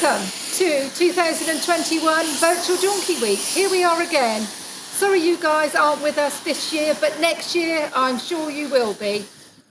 Welcome to 2021 Virtual Donkey Week. Here we are again. Sorry you guys aren't with us this year, but next year I'm sure you will be.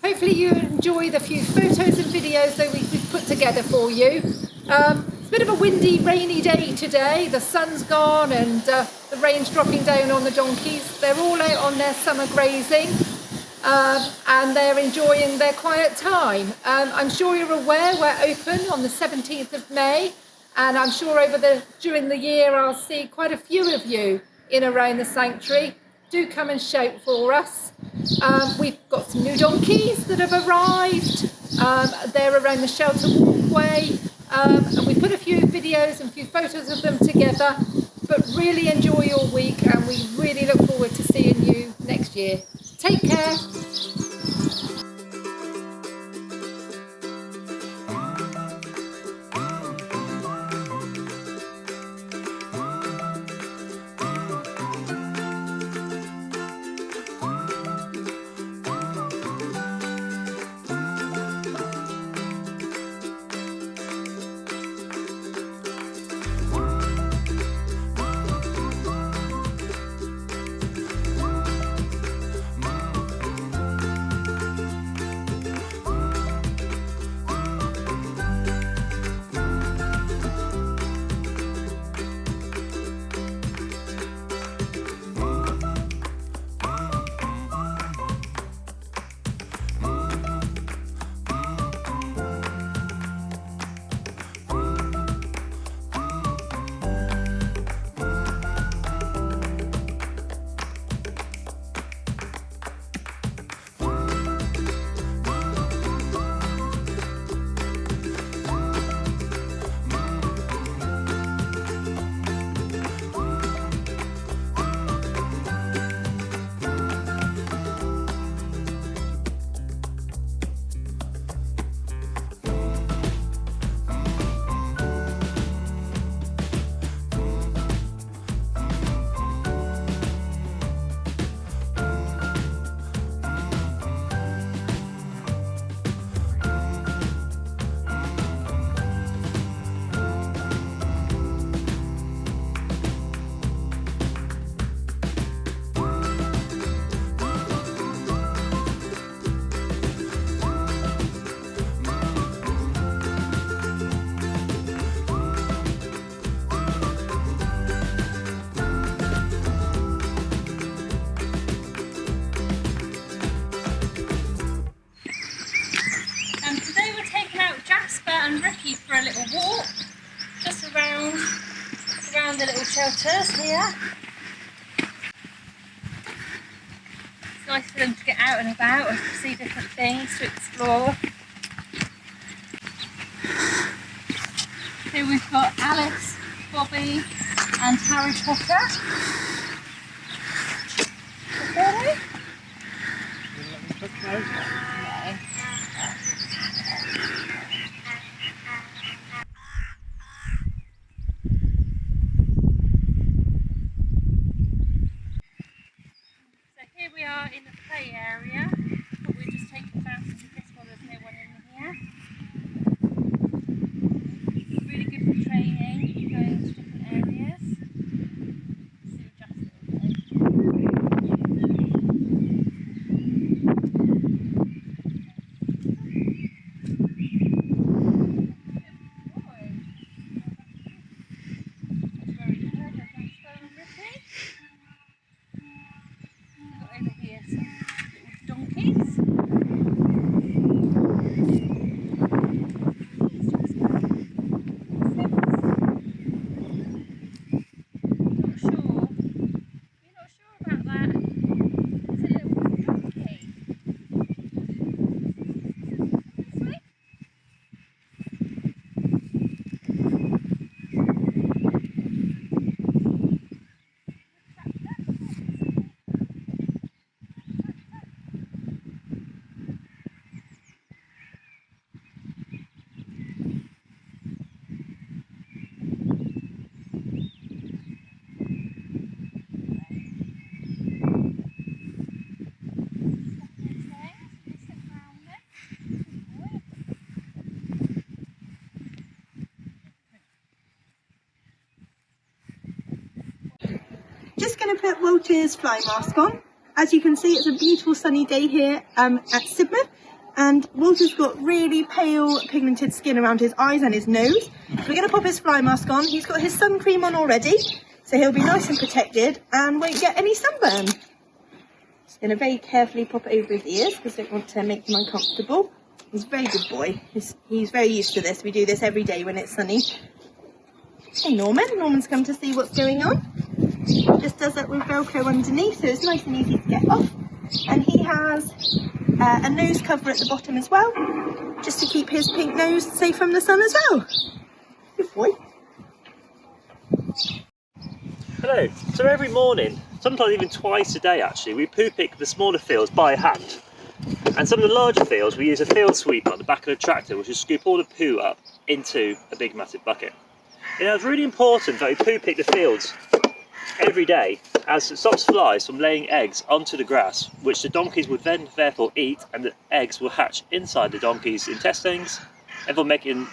Hopefully you enjoy the few photos and videos that we've put together for you. It's a bit of a windy, rainy day today. The sun's gone and the rain's dropping down on the donkeys. They're all out on their summer grazing. And they're enjoying their quiet time. I'm sure you're aware we're open on the 17th of May, and I'm sure during the year I'll see quite a few of you in around the sanctuary. Do come and shout for us. We've got some new donkeys that have arrived. They're around the shelter walkway, and we put a few videos and a few photos of them together. But really enjoy your week, and we really look forward to seeing you next year. Take care. And Ricky for a little walk, just around the little shelters here. It's nice for them to get out and about and see different things, to explore. Here we've got Alice, Bobby and Harry Potter. Okay. No. We are in the play area, but we're just taking photos of this one. There's no one in here. Really good for training, going to different areas. See just a little bit. going to put Walter's fly mask on. As you can see, it's a beautiful sunny day here at Sidmouth, and Walter's got really pale pigmented skin around his eyes and his nose. So we're going to pop his fly mask on. He's got his sun cream on already, so he'll be nice and protected and won't get any sunburn. Just going to very carefully pop it over his ears because I don't want to make him uncomfortable. He's a very good boy. He's very used to this. We do this every day when it's sunny. Hey Norman. Norman's come to see what's going on. Just does that with Velcro underneath, so it's nice and easy to get off. And he has a nose cover at the bottom as well, just to keep his pink nose safe from the sun as well. Good boy. Hello. So every morning, sometimes even twice a day actually, we poo pick the smaller fields by hand. And some of the larger fields, we use a field sweeper on the back of the tractor, which will scoop all the poo up into a big massive bucket. And it's really important that we poo pick the fields every day, as it stops flies from laying eggs onto the grass, which the donkeys would then therefore eat, and the eggs will hatch inside the donkeys' intestines, and for making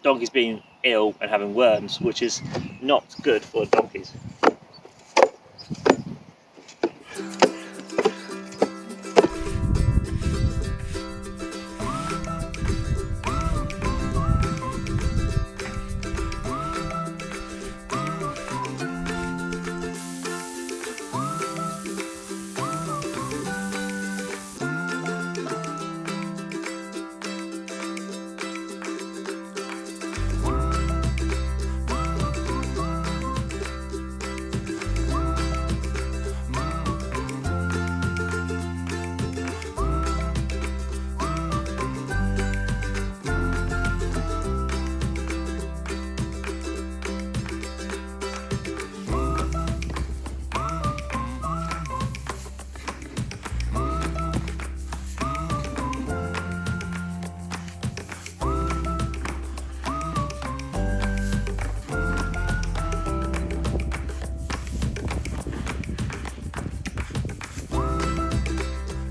donkeys being ill and having worms, which is not good for donkeys.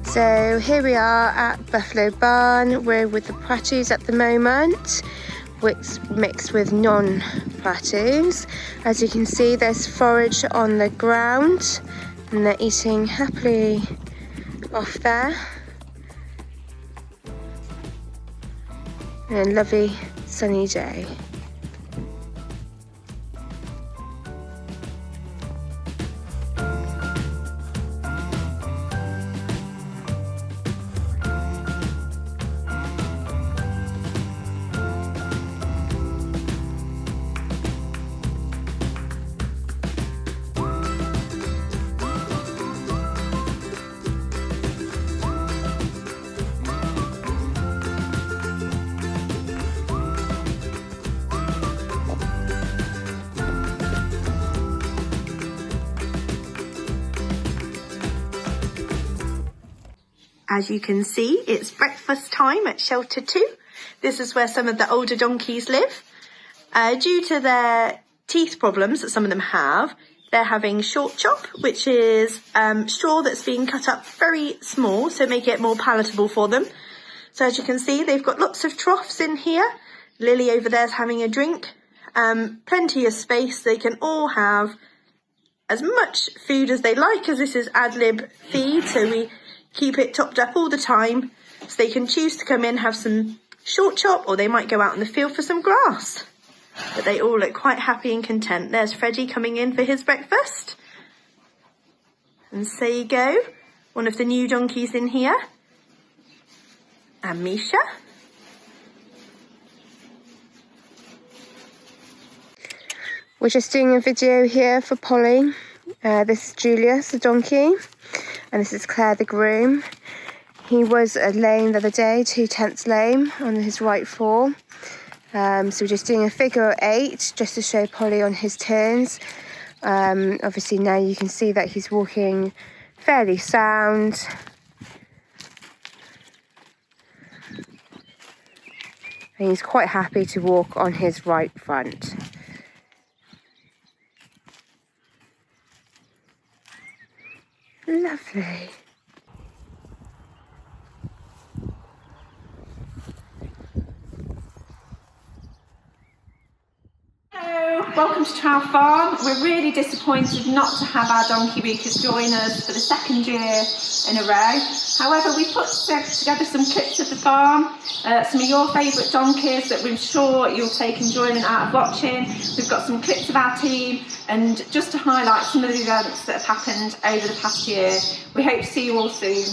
So here we are at Buffalo Barn. We're with the Pratus at the moment, which mixed with non-Pratus. As you can see, there's forage on the ground and they're eating happily off there. And a lovely sunny day. As you can see, it's breakfast time at Shelter 2. This is where some of the older donkeys live. Due to their teeth problems that some of them have, they're having short chop, which is straw that's being cut up very small, so make it more palatable for them. So as you can see, they've got lots of troughs in here. Lily over there's having a drink. Plenty of space. They can all have as much food as they like, as this is ad lib feed, so we keep it topped up all the time, so they can choose to come in, have some short chop, or they might go out in the field for some grass. But they all look quite happy and content. There's Freddie coming in for his breakfast. And there you go, one of the new donkeys in here. And Misha. We're just doing a video here for Polly. This is Julius, the donkey, and this is Claire, the groom. He was lame the other day, 2/10 lame on his right fore. So we're just doing a figure 8 just to show Polly on his turns. Obviously now you can see that he's walking fairly sound. And he's quite happy to walk on his right front. Lovely. Hello. welcome to Trow Farm. We're really disappointed not to have our Donkey Weekers join us for the second year in a row. However, we put together some clips of the farm, some of your favourite donkeys that we're sure you'll take enjoyment out of watching. We've got some clips of our team, and just to highlight some of the events that have happened over the past year. We hope to see you all soon.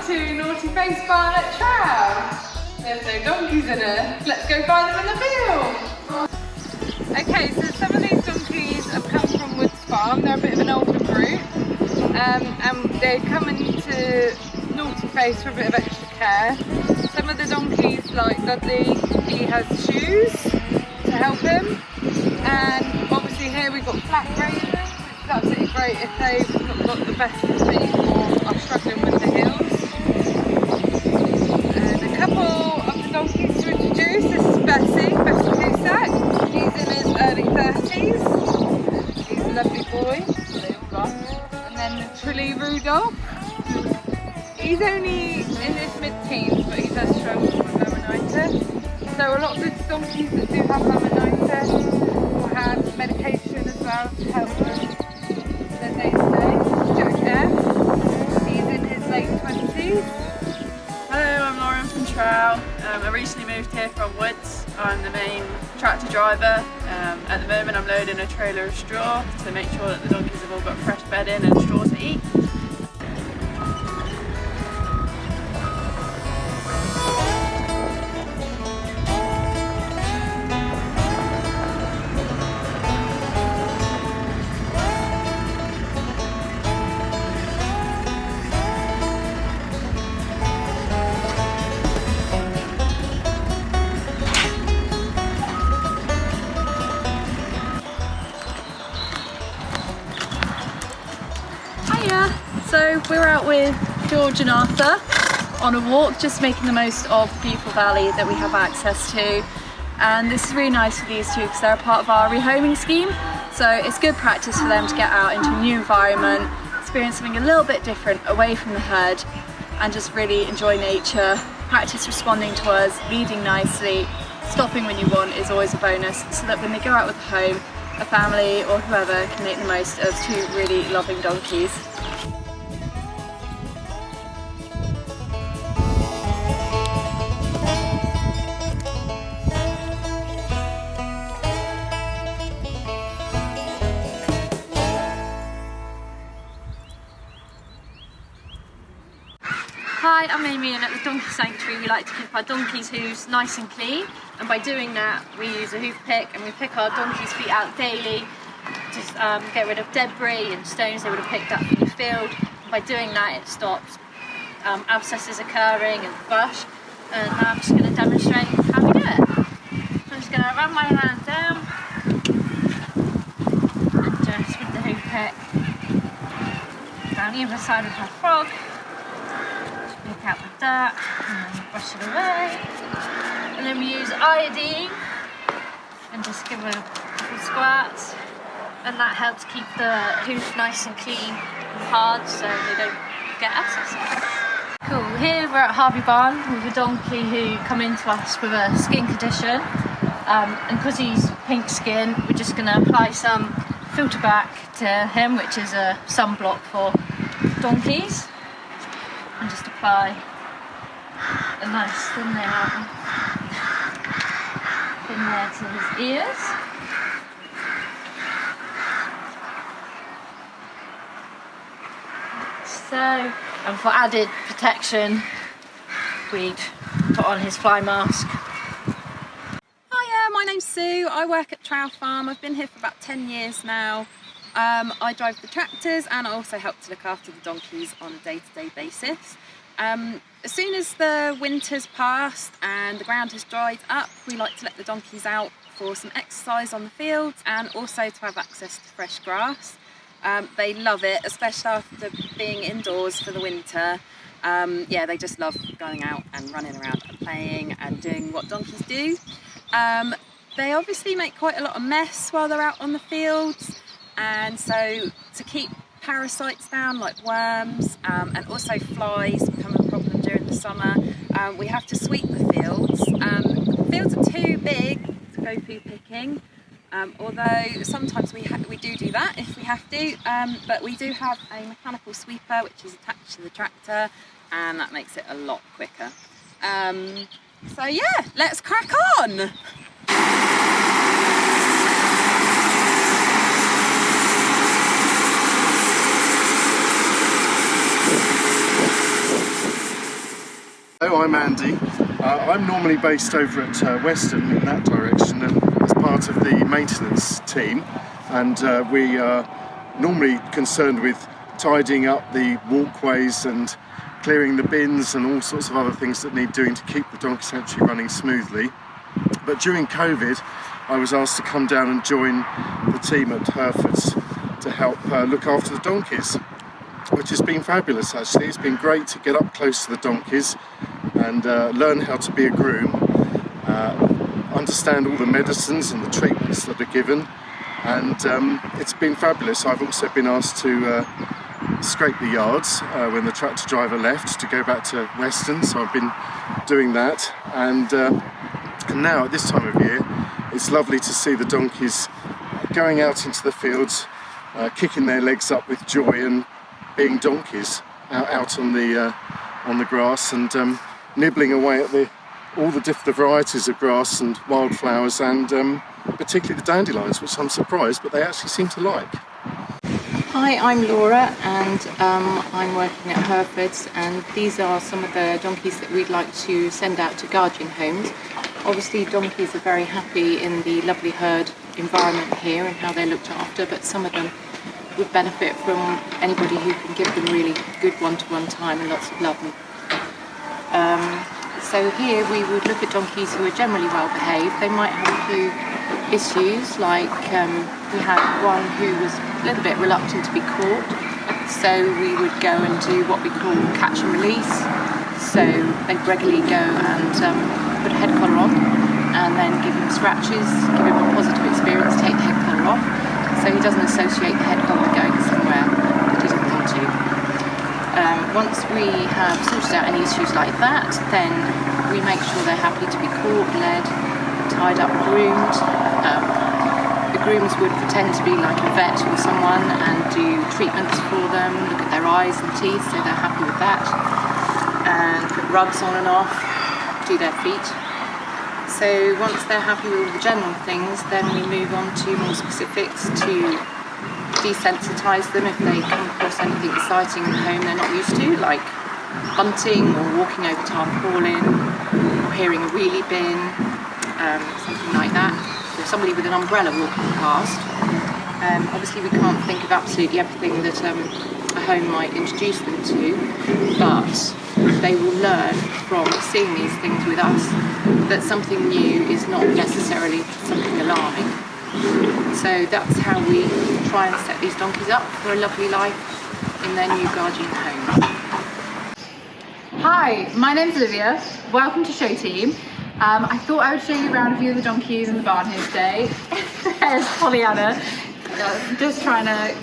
To Naughty Face Barn at Trow. There's no donkeys in here. Let's go find them in the field. Okay, so some of these donkeys have come from Woods Farm. They're a bit of an older group, and they come into Naughty Face for a bit of extra care. Some of the donkeys, like Dudley, he has shoes to help him, and obviously here we've got flat raisins, which is absolutely great if they've not got the best feet or are struggling with the heels. Donkeys to introduce. This is Bessie Cusack. He's in his early 30s. He's a lovely boy. And then Trilly Rudolph. He's only in his mid-teens, but he does struggle with laminitis. So a lot of the donkeys that do have laminitis will have medication as well to help them their day-to-day. Jack F. He's in his late 20s. Hello, I'm Lauren from Trow. I recently moved here from Woods. I'm the main tractor driver. At the moment I'm loading a trailer of straw to make sure that the donkeys have all got fresh bedding and straw to eat. So we're out with George and Arthur on a walk, just making the most of the beautiful valley that we have access to. And this is really nice for these two because they're a part of our rehoming scheme. So it's good practice for them to get out into a new environment, experience something a little bit different away from the herd, and just really enjoy nature, practice responding to us, leading nicely, stopping when you want is always a bonus, so that when they go out with home, a family or whoever can make the most of two really loving donkeys. Hi, I'm Amy, and at the Donkey Sanctuary we like to keep our donkeys' hooves nice and clean, and by doing that we use a hoof pick and we pick our donkeys' feet out daily to get rid of debris and stones they would have picked up in the field. And by doing that it stops abscesses occurring and bush, and I'm just going to demonstrate how we do it. So I'm just going to run my hand down and just with the hoof pick down either side of her frog. Pick out the dirt and then brush it away, and then we use iodine and just give it a couple squirts, and that helps keep the hoof nice and clean and hard so they don't get access. Cool, here we're at Harvey Barn with a donkey who come into us with a skin condition, and because he's pink skin, we're just going to apply some filter back to him, which is a sunblock for donkeys, and just apply a nice thin layer to his ears. So, and for added protection, we'd put on his fly mask. Hiya, my name's Sue. I work at Trow Farm. I've been here for about 10 years now. I drive the tractors and I also help to look after the donkeys on a day-to-day basis. As soon as the winter's passed and the ground has dried up, we like to let the donkeys out for some exercise on the fields and also to have access to fresh grass. They love it, especially after being indoors for the winter. Yeah, they just love going out and running around and playing and doing what donkeys do. They obviously make quite a lot of mess while they're out on the fields, and so to keep parasites down like worms and also flies become a problem during the summer, we have to sweep the fields. The fields are too big to go poo picking. Although sometimes we do that if we have to, but we do have a mechanical sweeper which is attached to the tractor, and that makes it a lot quicker. So yeah, let's crack on! Hello, I'm Andy. I'm normally based over at Weston in that direction, and as part of the maintenance team, and we are normally concerned with tidying up the walkways and clearing the bins and all sorts of other things that need doing to keep the donkey sanctuary running smoothly. But during COVID, I was asked to come down and join the team at Hereford's to help look after the donkeys, which has been fabulous actually. It's been great to get up close to the donkeys and learn how to be a groom, understand all the medicines and the treatments that are given, and it's been fabulous. I've also been asked to scrape the yards when the tractor driver left to go back to Weston, so I've been doing that, and now at this time of year it's lovely to see the donkeys going out into the fields, kicking their legs up with joy and being donkeys out on the grass, and nibbling away at all the varieties of grass and wildflowers, and particularly the dandelions, which I'm surprised, but they actually seem to like. Hi, I'm Laura, and I'm working at Hereford's, and these are some of the donkeys that we'd like to send out to guardian homes. Obviously donkeys are very happy in the lovely herd environment here and how they're looked after, but some of them would benefit from anybody who can give them really good one-to-one time and lots of love. So here we would look at donkeys who are generally well behaved. They might have a few issues, like we had one who was a little bit reluctant to be caught, so we would go and do what we call catch and release. So they'd regularly go and put a head collar on and then give him scratches, give him a positive experience, take the head collar off, so he doesn't associate the head collar going somewhere that he doesn't want to. Once we have sorted out any issues like that, then we make sure they're happy to be caught, led, tied up, groomed. The grooms would pretend to be like a vet or someone and do treatments for them, look at their eyes and teeth so they're happy with that, and put rugs on and off, do their feet. So once they're happy with all the general things, then we move on to more specifics to desensitise them if they come across anything exciting in the home they're not used to, like hunting or walking over tarpaulin or hearing a wheelie bin, something like that, or somebody with an umbrella walking past. Obviously we can't think of absolutely everything that a home might introduce them to, but they will learn from seeing these things with us that something new is not necessarily something alarming. So that's how we try and set these donkeys up for a lovely life in their new guardian home. Hi, my name's Olivia. Welcome to Show Team. I thought I would show you around a few of the donkeys in the barn here today. There's Pollyanna, just trying to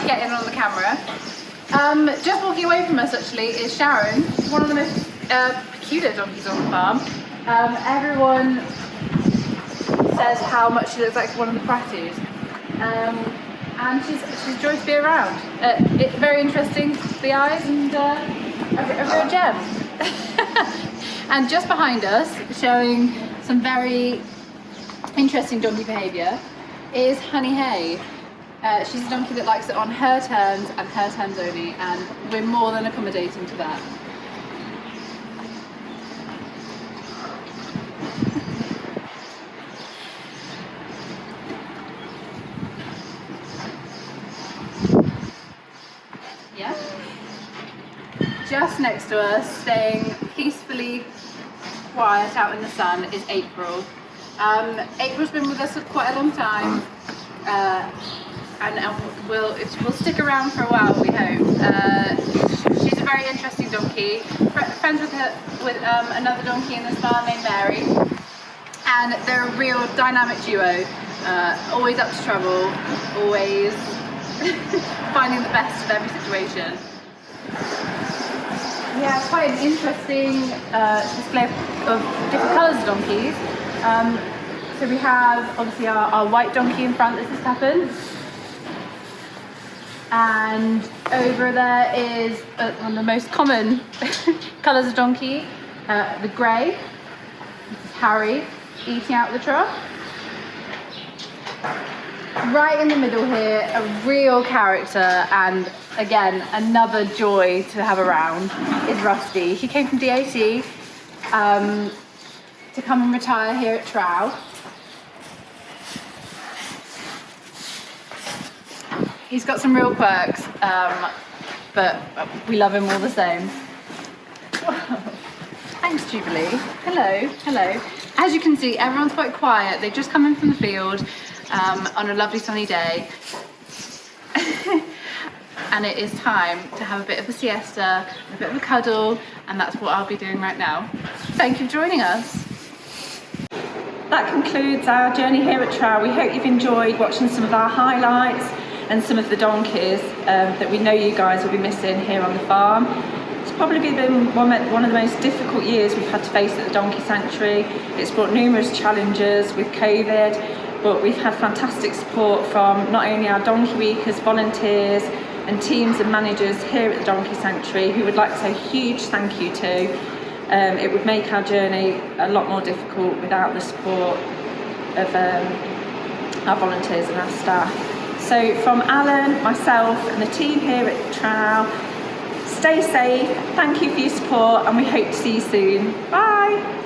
get in on the camera. Just walking away from us actually is Sharon, one of the most peculiar donkeys on the farm. Everyone says how much she looks like one of the Pratties. And she's a joy to be around. Very interesting, the eyes, and a real gem. And just behind us, showing some very interesting donkey behaviour, is Honey Hay. She's a donkey that likes it on her terms and her terms only, and we're more than accommodating to that. Yeah. Just next to us, staying peacefully quiet out in the sun, is April. April's been with us for quite a long time, and will stick around for a while, we hope. She's a very interesting donkey, friends with another donkey in this farm named Mary, and they're a real dynamic duo, always up to trouble, always finding the best of every situation. Yeah, it's quite an interesting display of different colours of donkeys. So we have obviously our white donkey in front, this is Pepin. And over there is one of the most common colours of donkey, the grey. This is Harry, eating out the trough. Right in the middle here, a real character, and again, another joy to have around, is Rusty. He came from DAT to come and retire here at Trow. He's got some real quirks, but we love him all the same. Thanks, Jubilee. Hello, hello. As you can see, everyone's quite quiet. They've just come in from the field on a lovely sunny day. And it is time to have a bit of a siesta, a bit of a cuddle, and that's what I'll be doing right now. Thank you for joining us. That concludes our journey here at Trow. We hope you've enjoyed watching some of our highlights and some of the donkeys that we know you guys will be missing here on the farm. It's probably been one of the most difficult years we've had to face at the Donkey Sanctuary. It's brought numerous challenges with COVID, but we've had fantastic support from not only our Donkey Weekers, volunteers and teams and managers here at the Donkey Sanctuary, who would like to say a huge thank you to. It would make our journey a lot more difficult without the support of our volunteers and our staff. So from Alan, myself and the team here at Trow, stay safe, thank you for your support, and we hope to see you soon. Bye!